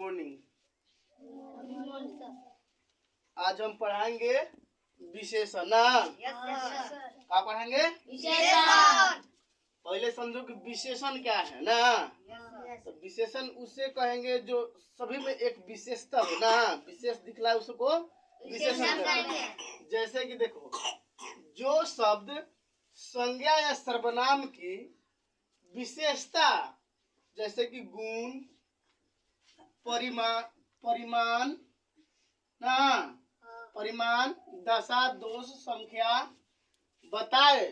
Morning. आज हम पढ़ाएंगे विशेषण ना। क्या पढ़ाएंगे? विशेषण। पहले समझो कि विशेषण क्या है ना। तो विशेषण उसे कहेंगे जो सभी में एक विशेषता हो ना, विशेष दिखला उसको विशेषण कहते हैं। जैसे कि देखो, जो शब्द संज्ञा या सर्वनाम की विशेषता जैसे कि गुण, परिमाण ना, परिमाण, दशा, दोष, संख्या बताए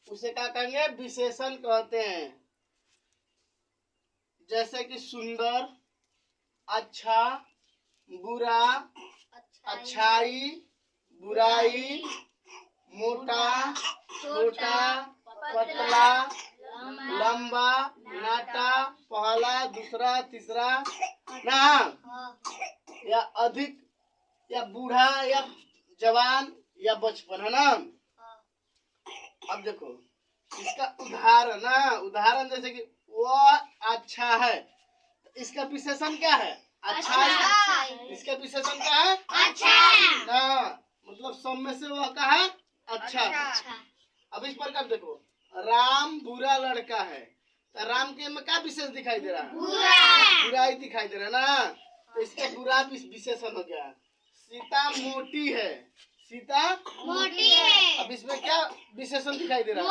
उसे क्या कहेंगे? विशेषण कहते हैं। जैसे कि सुंदर, अच्छा, बुरा, अच्छाई, बुराई, मोटा, छोटा, पतला, लंबा, नाटा, पहला, दूसरा, तीसरा ना, या अधिक, या बूढ़ा, या जवान, या बचपन है ना। अब देखो इसका उदाहरण ना, उदाहरण जैसे कि वह अच्छा है, तो इसका विशेषण क्या है? अच्छा है। इसका विशेषण क्या है? अच्छा ना, मतलब सब में से वह का है अच्छा। अब इस प्रकार देखो, राम बुरा लड़का है, तो राम के में क्या विशेष दिखाई दे रहा है? बुराई दिखाई दे रहा है ना, तो इसका बुरा विशेषण हो गया। सीता मोटी है, सीता मोटी है। अब इसमें क्या विशेषण दिखाई दे रहा है?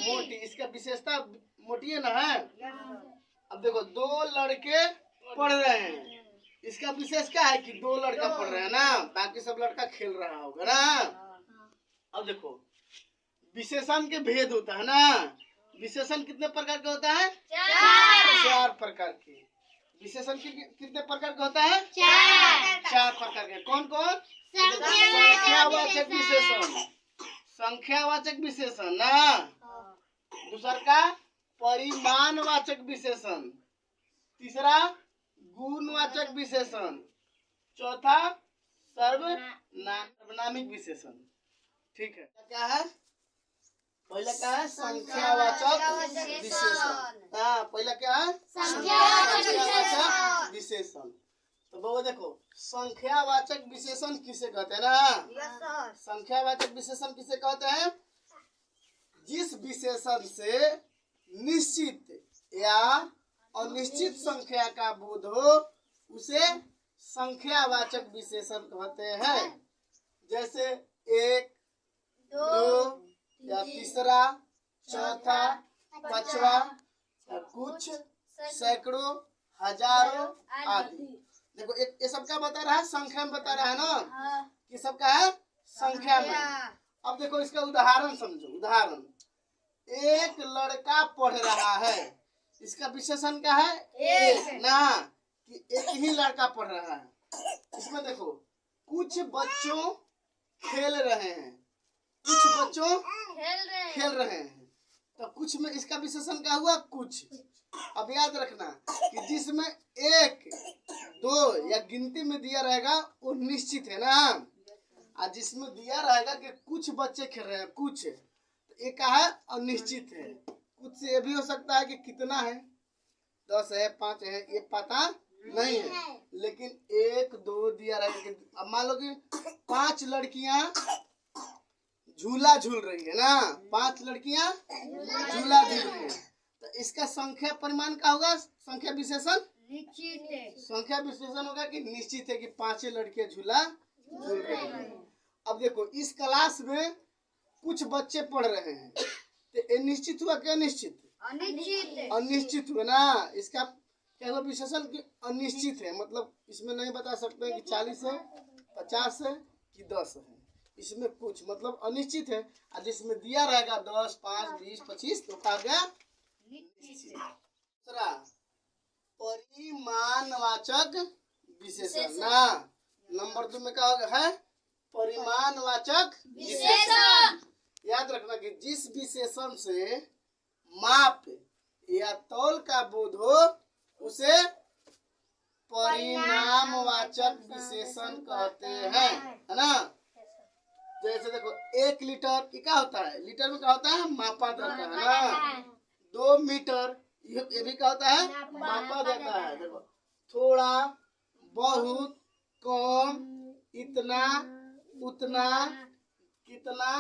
मोटी। इसका विशेषता मोटी है ना है। अब देखो, दो लड़के पढ़ रहे हैं, इसका विशेष क्या है कि दो लड़का पढ़ रहे हैं ना, बाकी सब लड़का खेल रहा होगा ना। अब देखो विशेषण के भेद होता है ना। विशेषण कितने प्रकार का होता है? चार प्रकार के। विशेषण कितने प्रकार का होता है? चार प्रकार के। कौन कौन? संख्यावाचक विशेषण, संख्यावाचक विशेषण ना। दूसरा का परिमाणवाचक विशेषण, तीसरा गुणवाचक विशेषण, चौथा सर्वनामिक विशेषण। ठीक है, क्या है? पहला क्या है? संख्यावाचक विशेषण। हाँ, पहला क्या है? संख्यावाचक विशेषण। तो बाबा देखो, संख्यावाचक विशेषण किसे कहते हैं ना? संख्यावाचक विशेषण किसे कहते हैं? जिस विशेषण से निश्चित या अनिश्चित संख्या का बोध हो उसे संख्यावाचक विशेषण कहते हैं। जैसे एक, दो, या तीसरा, चौथा, पांचवा, कुछ, सैकड़ों, हजारों आदि। देखो ये सब क्या बता रहा है? संख्या में बता रहा है ना, कि सब क्या है? संख्या में। अब देखो इसका उदाहरण समझो। उदाहरण, एक लड़का पढ़ रहा है, इसका विशेषण क्या है? एक ना, कि एक ही लड़का पढ़ रहा है। इसमें देखो कुछ बच्चों खेल रहे हैं, कुछ बच्चों खेल रहे हैं, तो कुछ में इसका विशेषण क्या हुआ? कुछ। अब याद रखना कि जिसमें एक, दो या गिनती में दिया रहेगा वो निश्चित है ना, और जिसमें दिया रहेगा कि कुछ बच्चे खेल रहे हैं, कुछ, तो ये क्या है? अनिश्चित है। कुछ से ये भी हो सकता है कि कितना है, 10 है, 5 है, ये पता नहीं है। लेकिन एक, दो दिया रहेगा। अब मान लो कि 5 लड़कियां झूला झूल रही है ना, 5 लड़कियां झूला झूल रही है, तो इसका संख्या परिमाण क्या होगा? संख्या विशेषण निश्चित है। संख्या विशेषण होगा कि निश्चित है कि 5 लड़कियां झूला झूल रही है। अब देखो इस क्लास में कुछ बच्चे पढ़ रहे हैं, तो ये निश्चित हुआ क्या? निश्चित? अनिश्चित हुआ ना। इसका क्या हुआ विशेषण? कि अनिश्चित है, मतलब इसमें नहीं बता सकते कि 40 है, 50 है कि 10 है। इसमें कुछ मतलब अनिश्चित है, और जिसमें दिया रहेगा 10, 5, 20, 25 तो क्या गया? दूसरा परिमाणवाचक विशेषण ना। नंबर 2 में क्या है? परिमाणवाचक विशेषण। याद रखना कि जिस विशेषण से माप या तौल का बोध हो उसे परिमाणवाचक विशेषण कहते हैं, है ना। जैसे देखो 1 लीटर क्या होता है? लीटर में क्या होता है? मापा जाता है ना। 2 मीटर ये भी क्या होता है? मापा जाता है। देखो थोड़ा, बहुत, कम, इतना, उतना, कितना,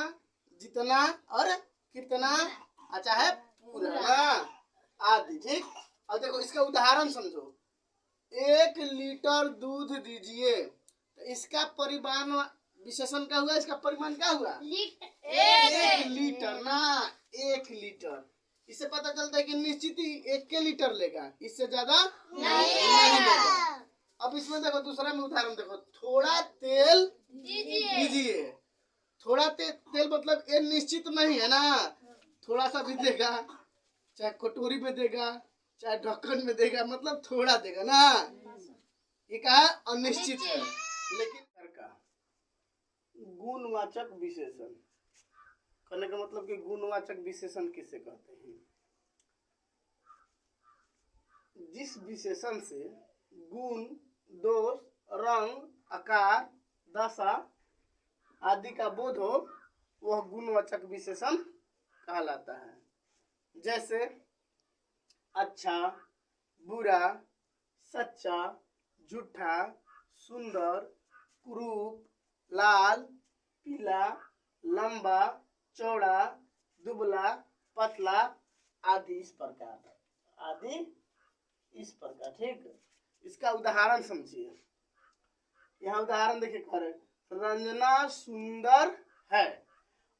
जितना और कितना, अच्छा है पूरा ना आदि। ठीक, अब देखो इसका उदाहरण समझो। 1 लीटर दूध दीजिए, तो इसका परिमाण विशेषण क्या हुआ, इसका परिमाण क्या हुआ, 1 लीटर ना, 1 लीटर। इससे पता चलता है कि निश्चित ही 1 लीटर लेगा, इससे ज्यादा नहीं लेगा। अब इसमें देखो दूसरा में उदाहरण देखो, थोड़ा तेल दीजिए। थोड़ा तेल मतलब ये निश्चित नहीं है ना, थोड़ा सा भी देगा, चाहे कटोरी में देगा, चाहे ढक्कन में देगा, मतलब थोड़ा देगा ना। ये क्या है, अनिश्चित है। लेकिन का गुणवाचक विशेषण कहने का मतलब कि गुणवाचक विशेषण किसे कहते हैं, जिस विशेषण से गुण, दोष, रंग, आकार, दशा आदि का बोध हो, वह गुणवाचक विशेषण कहलाता है। जैसे अच्छा, बुरा, सच्चा, झूठा, सुंदर, कुरूप, लाल, पीला, लंबा, चौड़ा, दुबला, पतला आदि इस प्रकार। ठीक, इसका उदाहरण समझिए। यहाँ उदाहरण देखिए, करे रंजना सुंदर है।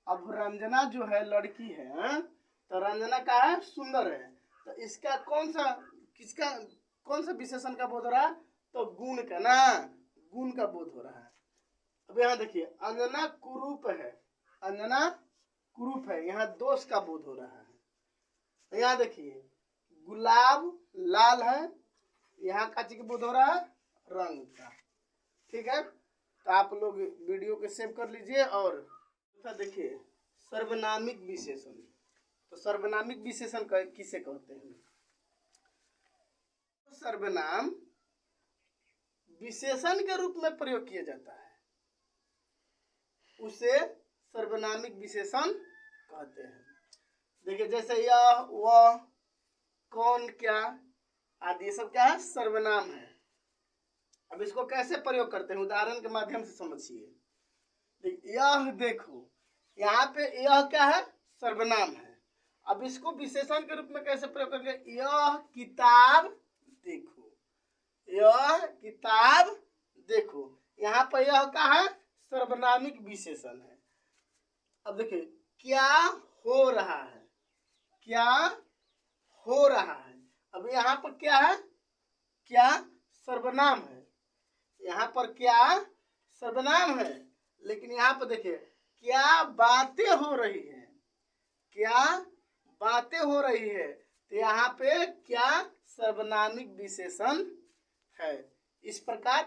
अब रंजना जो है लड़की है, तो रंजना का है सुंदर है, तो इसका कौन सा विशेषण का बोध हो रहा है, तो गुण का ना, गुण का बोध हो रहा है। अब यहाँ देखिए अंजना कुरूप है, यहाँ दोष का बोध हो रहा है। यहाँ देखिए गुलाब लाल है, यहाँ का चीज बोध हो रहा है, रंग का। ठीक है, तो आप लोग वीडियो को सेव कर लीजिए। और देखिए सर्वनामिक विशेषण, तो सर्वनामिक विशेषण किसे कहते हैं, सर्वनाम विशेषण के रूप में प्रयोग किया जाता है, उसे सर्वनामिक विशेषण कहते हैं। देखिए जैसे यह, वह, कौन, क्या आदि, ये सब क्या है, सर्वनाम है। अब इसको कैसे प्रयोग करते हैं, उदाहरण के माध्यम से समझिए। यह देखो, यहाँ पे यह क्या है, सर्वनाम है। अब इसको विशेषण के रूप में कैसे प्रयोग करेंगे, यह किताब देखो, यह किताब देखो। यहाँ पर यह क्या है, सर्वनामिक विशेषण है। अब देखिए क्या हो रहा है, क्या हो रहा है। अब यहाँ पर क्या है, क्या सर्वनाम है, यहाँ पर क्या सर्वनाम है। लेकिन यहाँ पर देखिए क्या बातें हो रही है, क्या बातें हो रही है, तो यहाँ पे क्या सर्वनामिक विशेषण है। इस प्रकार